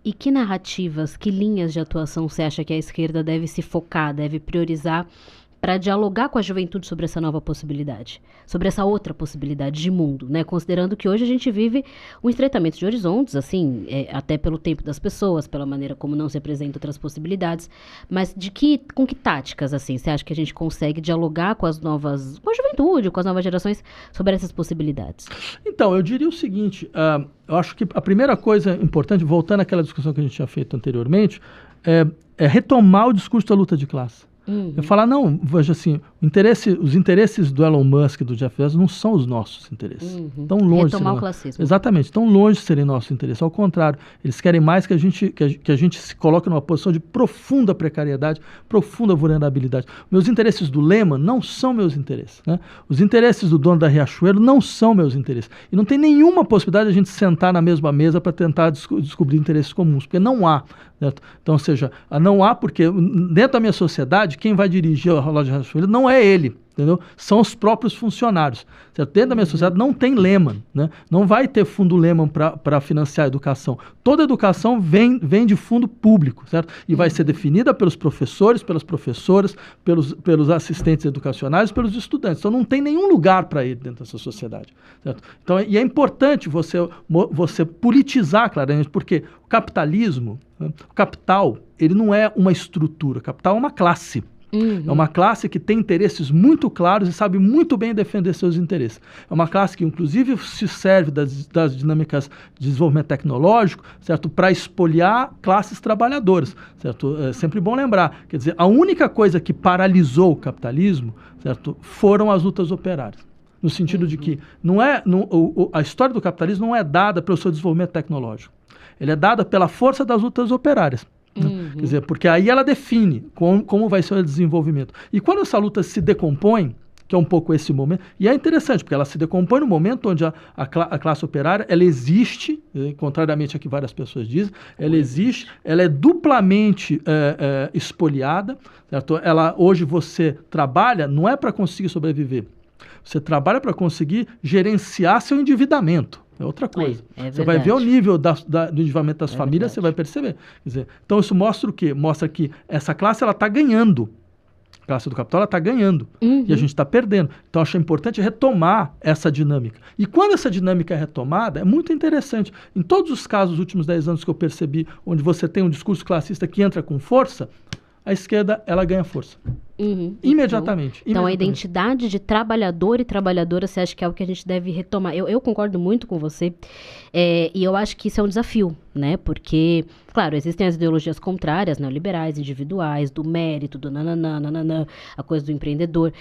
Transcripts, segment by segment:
E que narrativas, que linhas de atuação você acha que a esquerda deve se focar, deve priorizar para dialogar com a juventude sobre essa nova possibilidade, sobre essa outra possibilidade de mundo, né? Considerando que hoje a gente vive um estreitamento de horizontes, assim, até pelo tempo das pessoas, pela maneira como não se apresentam outras possibilidades, mas com que táticas, assim, você acha que a gente consegue dialogar com a juventude, com as novas gerações sobre essas possibilidades? Então, eu diria o seguinte, eu acho que a primeira coisa importante, voltando àquela discussão que a gente tinha feito anteriormente, é retomar o discurso da luta de classe. Eu falar, não, veja assim, os interesses do Elon Musk e do Jeff Bezos não são os nossos interesses. Tão longe Retomar o classismo. Exatamente, tão longe de serem nossos interesses. Ao contrário, eles querem mais que a gente se coloque numa posição de profunda precariedade, profunda vulnerabilidade. Meus interesses do Lehman não são meus interesses, né? Os interesses do dono da Riachuelo não são meus interesses. E não tem nenhuma possibilidade de a gente sentar na mesma mesa para tentar descobrir interesses comuns, porque não há. Certo? Então, ou seja, não há, porque dentro da minha sociedade, quem vai dirigir a loja de Riachuelo não é ele, entendeu? São os próprios funcionários. Certo? Dentro da minha sociedade não tem Lehman, né? Não vai ter fundo Lehman para financiar a educação. Toda a educação vem de fundo público, certo? E vai ser definida pelos professores, pelas professoras, pelos assistentes educacionais, pelos estudantes. Então não tem nenhum lugar para ele dentro dessa sociedade. Certo? Então, e é importante você politizar claramente, porque o capitalismo, né? O capital, ele não é uma estrutura, o capital é uma classe. É uma classe que tem interesses muito claros e sabe muito bem defender seus interesses. É uma classe que, inclusive, se serve das dinâmicas de desenvolvimento tecnológico, certo, para expoliar classes trabalhadoras. Certo? É sempre bom lembrar. Quer dizer, a única coisa que paralisou o capitalismo, certo, foram as lutas operárias. No sentido de que a história do capitalismo não é dada pelo seu desenvolvimento tecnológico. Ele é dada pela força das lutas operárias. Quer dizer, porque aí ela define como vai ser o desenvolvimento. E quando essa luta se decompõe, que é um pouco esse momento, e é interessante, porque ela se decompõe no momento onde a classe operária, ela existe, contrariamente a que várias pessoas dizem, ela existe, ela é duplamente expoliada, certo? Hoje você trabalha, não é para conseguir sobreviver, você trabalha para conseguir gerenciar seu endividamento. É outra coisa. Você vai ver o nível do endividamento das famílias, você vai perceber. Quer dizer, então isso mostra o quê? Mostra que essa classe está ganhando. A classe do capital está ganhando. E a gente está perdendo. Então acho importante retomar essa dinâmica. E quando essa dinâmica é retomada, é muito interessante. Em todos os casos dos últimos 10 anos que eu percebi, onde você tem um discurso classista que entra com força, a esquerda ela ganha força. Imediatamente. Então a identidade de trabalhador e trabalhadora, você acha que é o que a gente deve retomar? Eu concordo muito com você, e eu acho que isso é um desafio, né? Porque, claro, existem as ideologias contrárias, neoliberais, individuais, do mérito, do nananã, a coisa do empreendedor,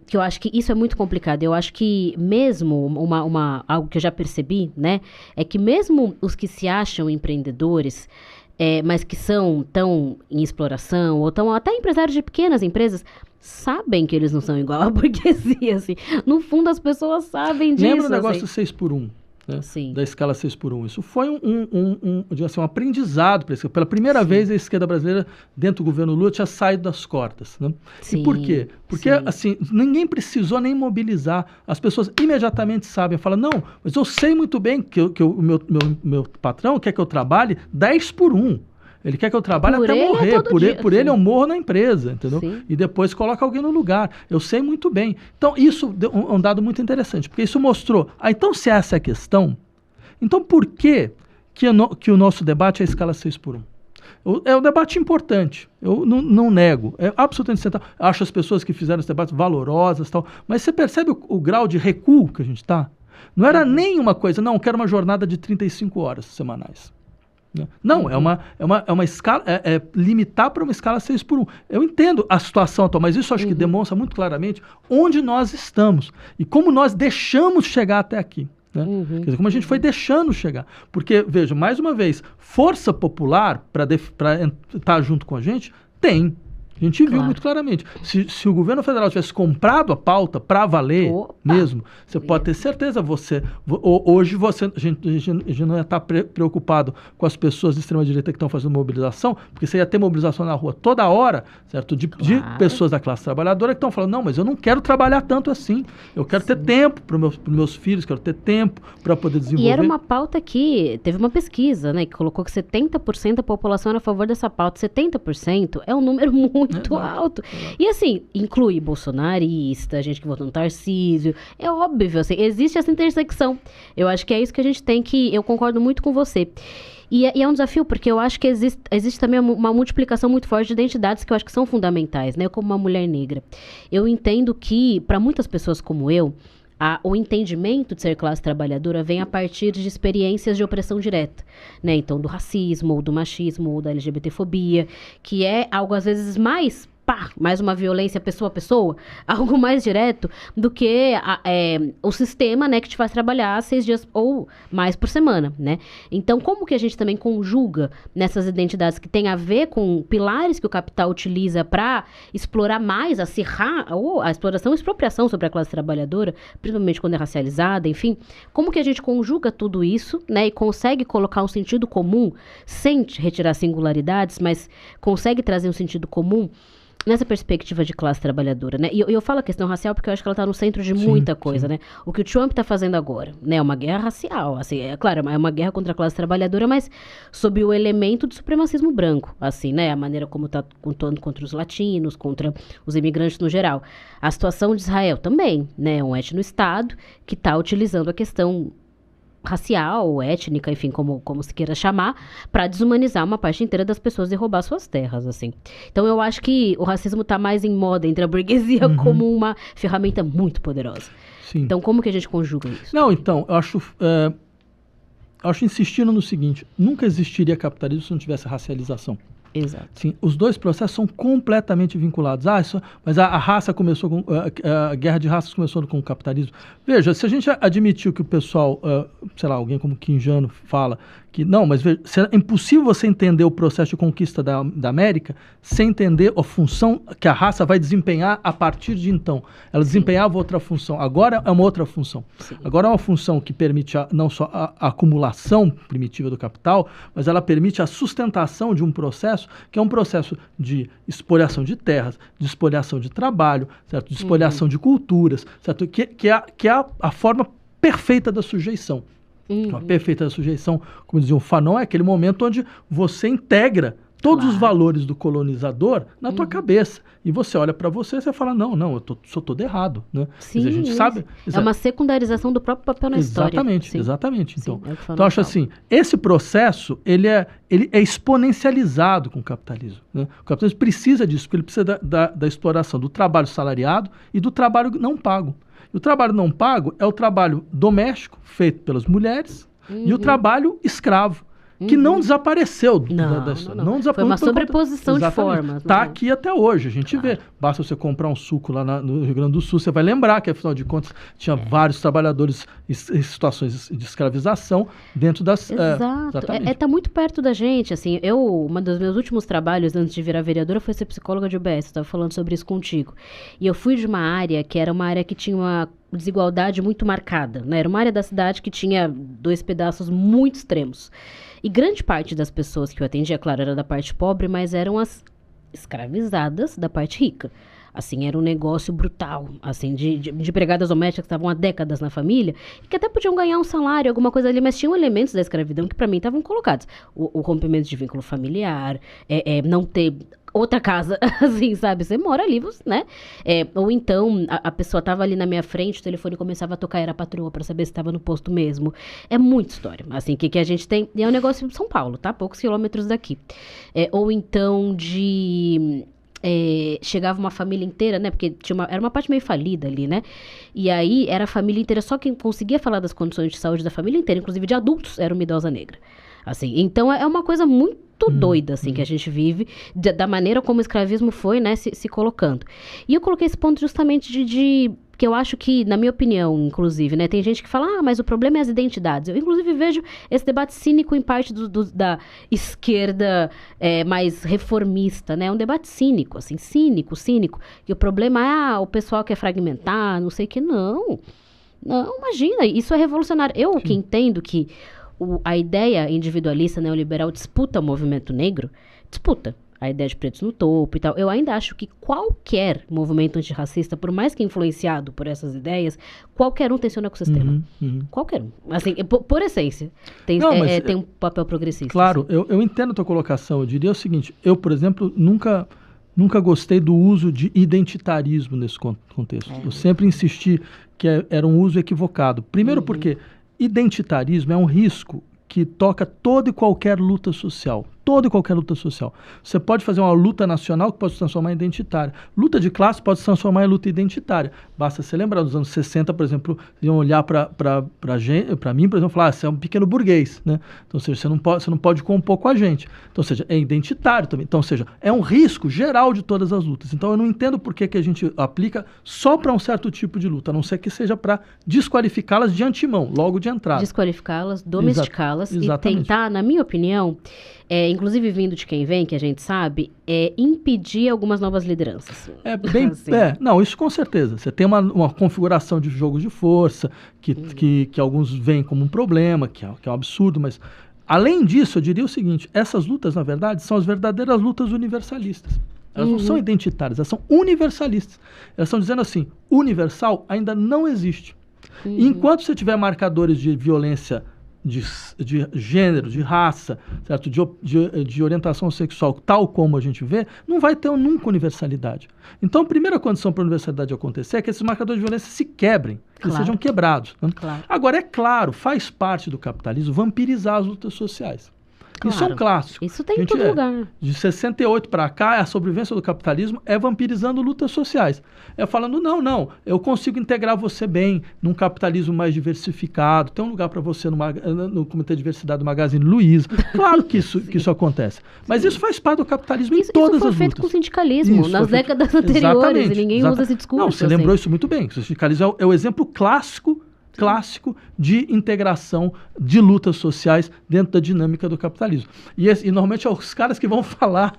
que eu acho que isso é muito complicado. Eu acho que mesmo, algo que eu já percebi, né? É que mesmo os que se acham empreendedores, mas que estão em exploração, ou estão até empresários de pequenas empresas, sabem que eles não são igual à burguesia, assim. No fundo, as pessoas sabem disso. Lembra o negócio do 6x1? Né? Da escala 6x1. Isso foi um aprendizado para a esquerda. Pela primeira vez, a esquerda brasileira, dentro do governo Lula, tinha saído das cordas. Né? E por quê? Porque assim, ninguém precisou nem mobilizar. As pessoas imediatamente sabem, falam, não, mas eu sei muito bem que o meu patrão quer que eu trabalhe 10x1. Ele quer que eu trabalhe até morrer. Por ele eu morro na empresa, entendeu? E depois coloca alguém no lugar. Eu sei muito bem. Então, isso é um dado muito interessante, porque isso mostrou, então se essa é a questão, então por que o nosso debate é a escala 6x1? É um debate importante, eu não nego, é absolutamente central. Acho as pessoas que fizeram esse debate valorosas e tal, mas você percebe o grau de recuo que a gente está? Não era nem uma coisa, não, eu quero uma jornada de 35 horas semanais. Não, é uma escala, limitar para uma escala 6x1. Eu entendo a situação atual, mas isso acho que demonstra muito claramente onde nós estamos e como nós deixamos chegar até aqui. Né? Quer dizer, como a gente foi deixando chegar. Porque, veja, mais uma vez, força popular para estar junto com a gente, tem. A gente viu muito claramente. Se o governo federal tivesse comprado a pauta para valer mesmo, você pode ter certeza, hoje a gente não ia estar preocupado com as pessoas de extrema-direita que estão fazendo mobilização, porque você ia ter mobilização na rua toda hora, certo? De pessoas da classe trabalhadora que estão falando, não, mas eu não quero trabalhar tanto assim, eu quero ter tempo para os meus filhos, quero ter tempo para poder desenvolver. E era uma pauta que teve uma pesquisa, né, que colocou que 70% da população era a favor dessa pauta. 70% é um número muito alto. E assim, inclui bolsonarista, gente que votou no Tarcísio. É óbvio, assim, existe essa intersecção. Eu acho que é isso que a gente tem que... Eu concordo muito com você. E é um desafio, porque eu acho que existe também uma multiplicação muito forte de identidades que eu acho que são fundamentais, né? Eu, como uma mulher negra, eu entendo que, para muitas pessoas como eu, o entendimento de ser classe trabalhadora vem a partir de experiências de opressão direta, né? Então, do racismo, ou do machismo, ou da LGBTfobia, que é algo, às vezes, mais uma violência pessoa a pessoa, algo mais direto do que o sistema, né, que te faz trabalhar 6 dias ou mais por semana, né? Então, como que a gente também conjuga nessas identidades que tem a ver com pilares que o capital utiliza para explorar mais, acirrar a exploração e expropriação sobre a classe trabalhadora, principalmente quando é racializada, enfim, como que a gente conjuga tudo isso, né, e consegue colocar um sentido comum, sem retirar singularidades, mas consegue trazer um sentido comum nessa perspectiva de classe trabalhadora, né? E eu falo a questão racial porque eu acho que ela está no centro de muita coisa, né? O que o Trump está fazendo agora, né? É uma guerra racial, assim, é claro, é uma guerra contra a classe trabalhadora, mas sob o elemento de supremacismo branco, assim, né? A maneira como está contando contra os latinos, contra os imigrantes no geral. A situação de Israel também, né? Um etno-estado que está utilizando a questão racial, étnica, enfim, como se queira chamar, para desumanizar uma parte inteira das pessoas e roubar suas terras, assim. Então, eu acho que o racismo está mais em moda entre a burguesia como uma ferramenta muito poderosa. Sim. Então, como que a gente conjuga isso? Não, então, eu acho insistindo no seguinte, nunca existiria capitalismo se não tivesse racialização. Exato. Sim, os dois processos são completamente vinculados. Mas a raça começou com... A guerra de raças começou com o capitalismo. Veja, se a gente admitiu que o pessoal, sei lá, alguém como Quinjano fala que não, mas veja, é impossível você entender o processo de conquista da América sem entender a função que a raça vai desempenhar a partir de então. Ela desempenhava outra função. Agora é uma outra função. Sim. Agora é uma função que permite não só a acumulação primitiva do capital, mas ela permite a sustentação de um processo que é um processo de espoliação de terras, de espoliação de trabalho, certo? De espoliação de culturas, certo? Que é a forma perfeita da sujeição. A perfeita da sujeição, como dizia o Fanon, é aquele momento onde você integra todos os valores do colonizador na tua cabeça. E você olha para você e você fala, não, eu sou todo errado. Né? Sim, dizer, a gente sabe... É uma secundarização do próprio papel na história. Exatamente. Sim, então eu acho assim, esse processo, ele é exponencializado com o capitalismo. Né? O capitalismo precisa disso, porque ele precisa da exploração do trabalho salariado e do trabalho não pago. E o trabalho não pago é o trabalho doméstico, feito pelas mulheres, e o trabalho escravo, que não desapareceu da história. Não desapareceu. Foi uma sobreposição de formas. Está aqui até hoje, a gente vê. Basta você comprar um suco lá no Rio Grande do Sul, você vai lembrar que, afinal de contas, tinha vários trabalhadores em situações de escravização dentro das... Exato. Está muito perto da gente. Assim, um dos meus últimos trabalhos antes de virar vereadora foi ser psicóloga de UBS. Estava falando sobre isso contigo. E eu fui de uma área que era uma área que tinha uma desigualdade muito marcada. Né? Era uma área da cidade que tinha 2 pedaços muito extremos. E grande parte das pessoas que eu atendia, claro, era da parte pobre, mas eram as escravizadas da parte rica. Assim, era um negócio brutal, assim, de empregadas domésticas que estavam há décadas na família e que até podiam ganhar um salário, alguma coisa ali, mas tinham elementos da escravidão que, para mim, estavam colocados. O rompimento de vínculo familiar, não ter outra casa, assim, sabe? Você mora ali, né? Ou então, a pessoa estava ali na minha frente, o telefone começava a tocar, era a patroa, para saber se estava no posto mesmo. É muita história, assim, que a gente tem... E é um negócio de São Paulo, tá? Poucos quilômetros daqui. Ou então chegava uma família inteira, né? Porque era uma parte meio falida ali, né? E aí, era a família inteira, só quem conseguia falar das condições de saúde da família inteira, inclusive de adultos, era uma idosa negra. Assim, então, é uma coisa muito doida, assim, que a gente vive, da maneira como o escravismo foi, né, se colocando. E eu coloquei esse ponto justamente de porque eu acho que, na minha opinião, inclusive, né, tem gente que fala, mas o problema é as identidades. Eu, inclusive, vejo esse debate cínico em parte da esquerda mais reformista, né? É um debate cínico, assim, cínico, que o problema é o pessoal quer fragmentar, não sei o que, não. Não, imagina, isso é revolucionário. Eu que entendo que a ideia individualista neoliberal disputa o movimento negro, disputa a ideia de pretos no topo e tal. Eu ainda acho que qualquer movimento antirracista, por mais que influenciado por essas ideias, qualquer um tem seu ecossistema. Qualquer um. Assim, por essência, tem um papel progressista. Claro, assim. eu entendo a tua colocação. Eu diria o seguinte, eu, por exemplo, nunca gostei do uso de identitarismo nesse contexto. Eu sempre insisti que era um uso equivocado. Primeiro porque identitarismo é um risco que toca toda e qualquer luta social. Toda e qualquer luta social. Você pode fazer uma luta nacional que pode se transformar em identitária. Luta de classe pode se transformar em luta identitária. Basta você lembrar, nos anos 60, por exemplo, iam olhar para mim, por exemplo, e falar, você é um pequeno burguês, né? Então, ou seja, você não pode compor com a gente. Então, ou seja, é identitário também. Então, ou seja, é um risco geral de todas as lutas. Então, eu não entendo por que a gente aplica só para um certo tipo de luta, a não ser que seja para desqualificá-las de antemão, logo de entrada. Desqualificá-las, domesticá-las e tentar, na minha opinião, inclusive vindo de quem vem, que a gente sabe, impedir algumas novas lideranças. Assim. Não, isso com certeza. Você tem uma configuração de jogos de força que alguns veem como um problema, que é um absurdo, mas além disso, eu diria o seguinte, essas lutas, na verdade, são as verdadeiras lutas universalistas. Elas não são identitárias, elas são universalistas. Elas estão dizendo assim, universal ainda não existe. Enquanto você tiver marcadores de violência de gênero, de raça, certo? De orientação sexual, tal como a gente vê, não vai ter nunca universalidade. Então, a primeira condição para a universalidade acontecer é que esses marcadores de violência se quebrem, que eles sejam quebrados. Né? Claro. Agora, é claro, faz parte do capitalismo vampirizar as lutas sociais. Claro. Isso é um clássico. Isso tem em todo lugar. De 68 para cá, a sobrevivência do capitalismo é vampirizando lutas sociais. É falando, não, eu consigo integrar você bem num capitalismo mais diversificado, tem um lugar para você no Comitê de Diversidade do Magazine Luiza. Claro que isso acontece. Mas isso faz parte do capitalismo em todas as lutas. Isso foi feito com o sindicalismo, nas décadas anteriores, e ninguém usa esse discurso. Não, você lembrou isso muito bem. O sindicalismo é o exemplo clássico de integração de lutas sociais dentro da dinâmica do capitalismo. E normalmente os caras que vão falar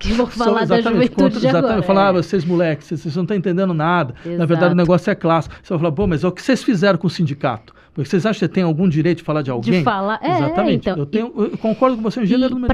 da juventude de agora. Falar, vocês moleques, vocês não estão entendendo nada. Exato. Na verdade o negócio é clássico. Você vai falar, pô, mas é o que vocês fizeram com o sindicato? Porque vocês acham que você tem algum direito de falar de alguém? De falar, exatamente. Então, eu concordo com você em gênero, número